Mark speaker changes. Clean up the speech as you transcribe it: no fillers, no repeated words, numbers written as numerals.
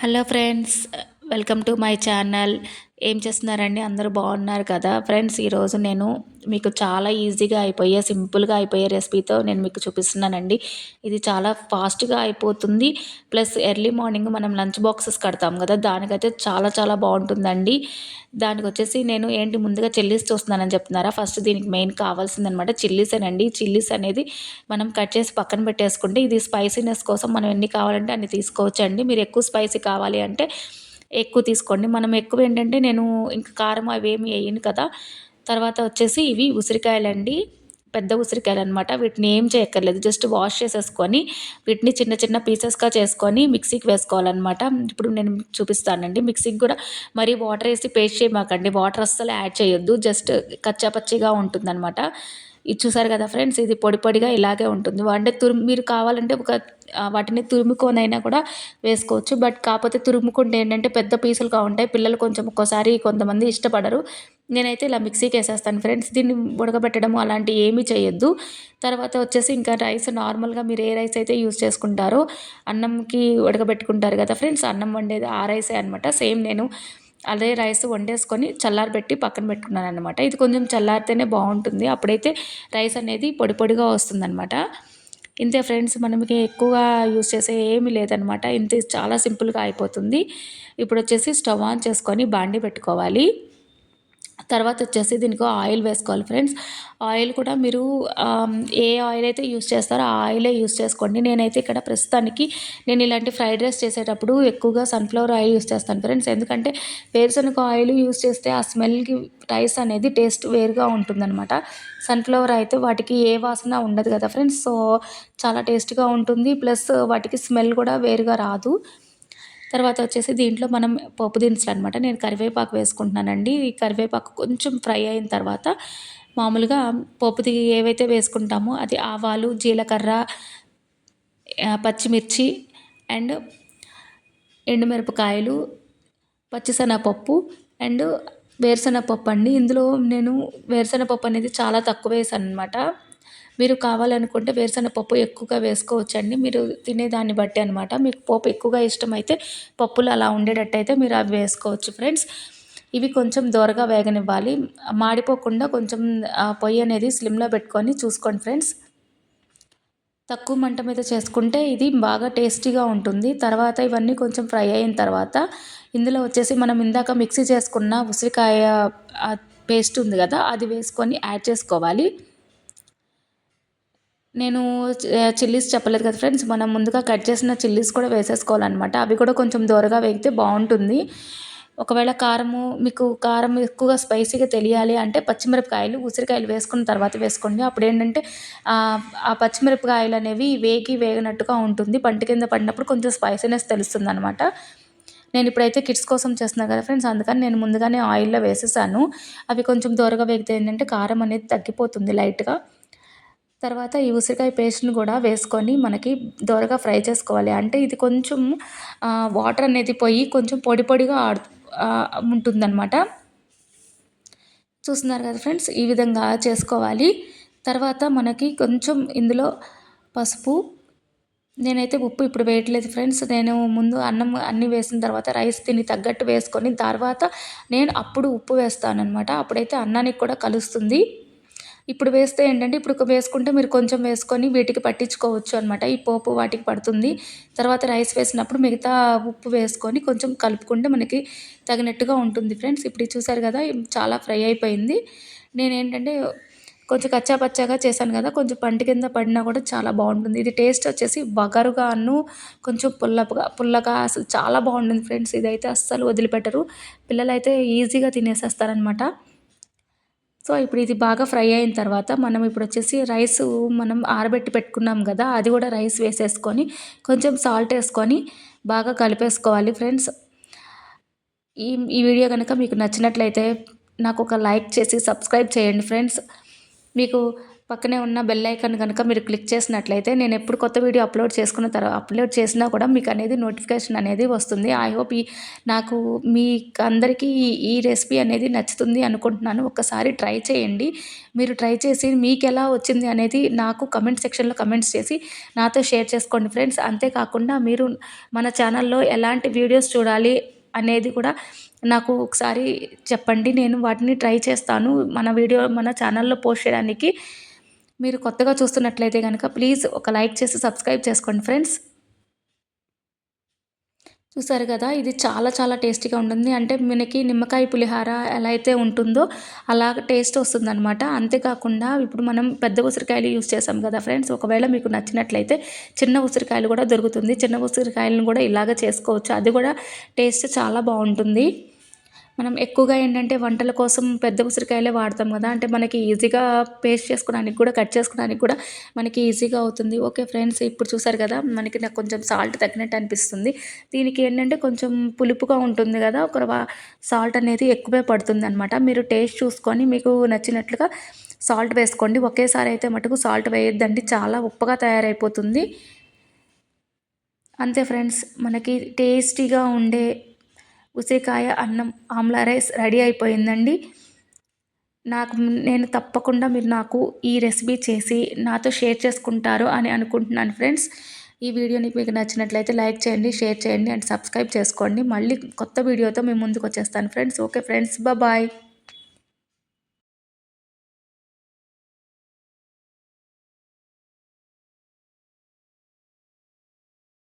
Speaker 1: Hello friends, welcome to my channel. ఏం చేస్తున్నారండి? అందరూ బాగున్నారు కదా ఫ్రెండ్స్? ఈరోజు నేను మీకు చాలా ఈజీగా అయిపోయే, సింపుల్గా అయిపోయే రెసిపీతో నేను మీకు చూపిస్తున్నానండి. ఇది చాలా ఫాస్ట్గా అయిపోతుంది. ప్లస్ ఎర్లీ మార్నింగ్ మనం లంచ్ బాక్సెస్ కడతాం కదా, దానికైతే చాలా చాలా బాగుంటుందండి. దానికి వచ్చేసి నేను ఏంటి ముందుగా చిల్లీస్ చూస్తున్నానని చెప్తున్నారా? ఫస్ట్ దీనికి మెయిన్ కావాల్సిందనమాట చిల్లీసేనండి. చిల్లీస్ అనేది మనం కట్ చేసి పక్కన పెట్టేసుకుంటే, ఇది స్పైసీనెస్ కోసం మనం ఎన్ని కావాలంటే అన్ని తీసుకోవచ్చండి. మీరు ఎక్కువ స్పైసీ కావాలి అంటే ఎక్కువ తీసుకోండి. మనం ఎక్కువ ఏంటంటే నేను ఇంక కారం అవేమి వేయను కదా. తర్వాత వచ్చేసి ఇవి ఉసిరికాయలండి. పెద్ద ఉసిరికాయలనమాట. వీటిని ఏం చేయక్కర్లేదు. జస్ట్ వాష్ చేసేసుకొని వీటిని చిన్న చిన్న పీసెస్‌గా చేసుకొని మిక్సీకి వేసుకోవాలనమాట. ఇప్పుడు నేను మీకు చూపిస్తానండి. మిక్సీకి కూడా మరీ వాటర్ వేసి పేస్ట్ చేయమాకండి. వాటర్ అస్సలు యాడ్ చేయొద్దు. జస్ట్ కచ్చా పచ్చిగా ఉంటుందనమాట. ఇది చూసారు కదా ఫ్రెండ్స్, ఇది పొడి పొడిగా ఇలాగే ఉంటుంది. అంటే మీరు కావాలంటే వాటిని తురుముకొనైనా కూడా వేసుకోవచ్చు. బట్ కాకపోతే తురుముకుంటే ఏంటంటే పెద్ద పీసులుగా ఉంటాయి. పిల్లలు కొంచెం ఒక్కోసారి కొంతమంది ఇష్టపడరు. నేనైతే ఇలా మిక్సీకేసేస్తాను ఫ్రెండ్స్. దీన్ని ఉడకబెట్టడము అలాంటివి ఏమీ చేయొద్దు. తర్వాత వచ్చేసి ఇంకా రైస్ నార్మల్‌గా మీరు ఏ రైస్ అయితే యూజ్ చేసుకుంటారో, అన్నంకి ఉడకబెట్టుకుంటారు కదా ఫ్రెండ్స్, అన్నం వండేది ఆ రైసే అనమాట. సేమ్ నేను అదే రైస్ వండేసుకొని చల్లారబెట్టి పక్కన పెట్టుకున్నాననమాట. ఇది కొంచెం చల్లారితేనే బావుంటుంది. అప్పుడైతే రైస్ అనేది పొడి పొడిగా వస్తుందనమాట. ఇంతే ఫ్రెండ్స్, మనకి ఎక్కువగా యూజ్ చేసే ఏమీ లేదనమాట. ఇంతే, చాలా సింపుల్‌గా అయిపోతుంది. ఇప్పుడొచ్చేసి స్టవ్ ఆన్ చేసుకొని బాండీ పెట్టుకోవాలి. తర్వాత వచ్చేసి దీనికి ఆయిల్ వేసుకోవాలి ఫ్రెండ్స్. ఆయిల్ కూడా మీరు ఏ ఆయిల్ అయితే యూజ్ చేస్తారో ఆ ఆయిలే యూజ్ చేసుకోండి. నేనైతే ఇక్కడ ప్రస్తుతానికి నేను ఇలాంటి ఫ్రైడ్ రైస్ చేసేటప్పుడు ఎక్కువగా సన్‌ఫ్లవర్ ఆయిల్ యూజ్ చేస్తాను ఫ్రెండ్స్. ఎందుకంటే వేరుశనగ ఆయిల్ యూజ్ చేస్తే ఆ స్మెల్‌కి రైస్ అనేది టేస్ట్ వేరుగా ఉంటుందనమాట. సన్‌ఫ్లవర్ అయితే వాటికి ఏ వాసన ఉండదు కదా ఫ్రెండ్స్. సో, చాలా టేస్ట్‌గా ఉంటుంది. ప్లస్ వాటికి స్మెల్ కూడా వేరుగా రాదు. తర్వాత వచ్చేసి దీంట్లో మనం పోపు దినుసులనమాట. నేను కరివేపాకు వేసుకుంటున్నానండి. ఈ కరివేపాకు కొంచెం ఫ్రై అయిన తర్వాత మామూలుగా ఏవైతే వేసుకుంటామో అది ఆవాలు, జీలకర్ర, పచ్చిమిర్చి అండ్ ఎండుమిరపకాయలు, పచ్చిశనగపప్పు అండ్ వేరుశనగపప్పు అండి. ఇందులో నేను వేరుశనగపప్పు అనేది చాలా తక్కువ వేసాననమాట. మీరు కావాలనుకుంటే వేరుశనగపప్పు ఎక్కువగా వేసుకోవచ్చండి. మీరు తినేదాన్ని బట్టి అనమాట. మీకు పోపు ఎక్కువగా ఇష్టమైతే పప్పులు అలా ఉండేటట్టయితే మీరు అవి వేసుకోవచ్చు ఫ్రెండ్స్. ఇవి కొంచెం దోరగా వేగనివ్వాలి. మాడిపోకుండా కొంచెం పొయ్యి అనేది స్లిమ్‌లో పెట్టుకొని చూసుకోండి ఫ్రెండ్స్. తక్కువ మంట మీద చేసుకుంటే ఇది బాగా టేస్టీగా ఉంటుంది. తర్వాత ఇవన్నీ కొంచెం ఫ్రై అయిన తర్వాత ఇందులో వచ్చేసి మనం ఇందాక మిక్సీ చేసుకున్న ఉసిరికాయ పేస్ట్ ఉంది కదా, అది వేసుకొని యాడ్ చేసుకోవాలి. నేను చిల్లీస్ చెప్పలేదు కదా ఫ్రెండ్స్. మనం ముందుగా కట్ చేసిన చిల్లీస్ కూడా వేసేసుకోవాలనమాట. అవి కూడా కొంచెం దోరగా వేగితే బావుంటుంది. ఒకవేళ మీకు కారం ఎక్కువగా స్పైసీగా తెలియాలి అంటే పచ్చిమిరపకాయలు, ఉసిరికాయలు వేసుకున్న తర్వాత వేసుకోండి. అప్పుడేంటంటే ఆ పచ్చిమిరపకాయలనేవి వేగనట్టుగా ఉంటుంది. పంటి కింద పడినప్పుడు కొంచెం స్పైసీనెస్ తెలుస్తుందనమాట. నేనిప్పుడైతే కిడ్స్ కోసం చేస్తున్నా కదా ఫ్రెండ్స్, అందుకని నేను ముందుగానే ఆయిల్‌లో వేసేసాను. అవి కొంచెం దోరగా వేగితే ఏంటంటే కారం అనేది తగ్గిపోతుంది లైట్‌గా. తర్వాత ఈ ఉసిరికాయ పేస్ట్‌ని కూడా వేసుకొని మనకి దోరగా ఫ్రై చేసుకోవాలి. అంటే ఇది కొంచెం వాటర్ అనేది పోయి కొంచెం పొడి పొడిగా ఉంటుందనమాట. చూస్తున్నారు కదా ఫ్రెండ్స్, ఈ విధంగా చేసుకోవాలి. తర్వాత మనకి కొంచెం ఇందులో పసుపు, నేనైతే ఉప్పు ఇప్పుడు వేయట్లేదు ఫ్రెండ్స్. నేను ముందు అన్నం అన్నీ వేసిన తర్వాత రైస్ దీనికి తగ్గట్టు వేసుకొని తర్వాత నేను అప్పుడు ఉప్పు వేస్తాననమాట. అప్పుడైతే అన్నానికి కూడా కలుస్తుంది. ఇప్పుడు వేస్తే ఏంటంటే ఇప్పుడు వేసుకుంటే మీరు కొంచెం వేసుకొని వీటికి పట్టించుకోవచ్చు అనమాట. ఈ పోపు వాటికి పడుతుంది. తర్వాత రైస్ వేసినప్పుడు మిగతా ఉప్పు వేసుకొని కొంచెం కలుపుకుంటే మనకి తగినట్టుగా ఉంటుంది ఫ్రెండ్స్. ఇప్పుడు ఇది చూసారు కదా, చాలా ఫ్రై అయిపోయింది. నేనేంటంటే కొంచెం కచ్చా పచ్చాగా చేశాను కదా, కొంచెం పంటి కింద పడినా కూడా చాలా బాగుంటుంది. ఇది టేస్ట్ వచ్చేసి వగరుగాను కొంచెం పుల్లగా అసలు చాలా బాగుంటుంది ఫ్రెండ్స్. ఇదైతే అస్సలు వదిలిపెట్టరు. పిల్లలైతే ఈజీగా తినేసేస్తారనమాట. సో, ఇప్పుడు ఇది బాగా ఫ్రై అయిన తర్వాత మనం ఇప్పుడొచ్చేసి మనం ఆరబెట్టి పెట్టుకున్నాం గదా, అది గూడా రైస్ వేసేసుకొని కొంచెం సాల్ట్ ఏసుకొని బాగా కలిపేసుకోవాలి ఫ్రెండ్స్. ఈ ఈ వీడియో గనక మీకు నచ్చినట్లయితే నాకొక లైక్ చేసి సబ్స్క్రైబ్ చేయండి ఫ్రెండ్స్. మీకు పక్కనే ఉన్న బెల్ ఐకాన్ కనుక మీరు క్లిక్ చేసినట్లయితే నేను ఎప్పుడు కొత్త వీడియో అప్లోడ్ చేసినా కూడా మీకు అనేది నోటిఫికేషన్ అనేది వస్తుంది. ఐ హోప్ నాకు మీకు అందరికీ ఈ రెసిపీ అనేది నచ్చుతుంది అనుకుంటున్నాను. ఒక్కసారి ట్రై చేయండి. మీరు ట్రై చేసి మీకెలా వచ్చింది అనేది నాకు కమెంట్ సెక్షన్‌లో కమెంట్స్ చేసి నాతో షేర్ చేసుకోండి ఫ్రెండ్స్. అంతేకాకుండా మీరు మన ఛానల్‌లో ఎలాంటి వీడియోస్ చూడాలి అనేది కూడా నాకు ఒకసారి చెప్పండి. నేను వాటిని ట్రై చేస్తాను. మన ఛానల్‌లో పోస్ట్ చేయడానికి. మీరు కొత్తగా చూస్తున్నట్లయితే గనక ప్లీజ్ ఒక లైక్ చేసి సబ్స్క్రైబ్ చేసుకోండి ఫ్రెండ్స్. చూసారు కదా! ఇది చాలా చాలా టేస్టీగా ఉంటుంది. అంటే మనకి నిమ్మకాయ పులిహార ఎలా అయితే ఉంటుందో అలాగ టేస్ట్ వస్తుందనమాట. అంతేకాకుండా ఇప్పుడు మనం పెద్ద ఉసిరికాయలు యూజ్ చేసాం కదా ఫ్రెండ్స్! ఒకవేళ మీకు నచ్చినట్లయితే చిన్న ఉసిరికాయలు కూడా దొరుకుతుంది. చిన్న ఉసిరికాయలను కూడా ఇలాగ చేసుకోవచ్చు. అది కూడా టేస్ట్ చాలా బావుంటుంది. మనం ఎక్కువగా ఏంటంటే వంటల కోసం పెద్ద ఉసిరికాయలే వాడతాం కదా! అంటే మనకి ఈజీగా పేస్ట్ చేసుకోవడానికి కూడా, కట్ చేసుకోవడానికి కూడా మనకి ఈజీగా అవుతుంది. ఓకే ఫ్రెండ్స్, ఇప్పుడు చూసారు కదా! నాకు కొంచెం సాల్ట్ తగ్గినట్టు అనిపిస్తుంది. దీనికి ఏంటంటే కొంచెం పులుపుగా ఉంటుంది కదా! సాల్ట్ అనేది ఎక్కువే పడుతుందనమాట. మీరు టేస్ట్ చూసుకొని మీకు నచ్చినట్లుగా సాల్ట్ వేసుకోండి. ఒకేసారి అయితే మటుకు సాల్ట్ వేయొద్దండి. చాలా ఉప్పగా తయారైపోతుంది. అంతే ఫ్రెండ్స్, మనకి టేస్టీగా ఉండే ఉసిరికాయ అన్నం ఆమ్లా రైస్ రెడీ అయిపోయిందండి. నేను తప్పకుండా మీరు నాకు ఈ రెసిపీ చేసి నాతో షేర్ చేసుకుంటారు అని అనుకుంటున్నాను ఫ్రెండ్స్. ఈ వీడియోని మీకు నచ్చినట్లయితే లైక్ చేయండి, షేర్ చేయండి అండ్ సబ్స్క్రైబ్ చేసుకోండి. మళ్ళీ కొత్త వీడియోతో మీ ముందుకొచ్చేస్తాను ఫ్రెండ్స్. Okay friends, bye.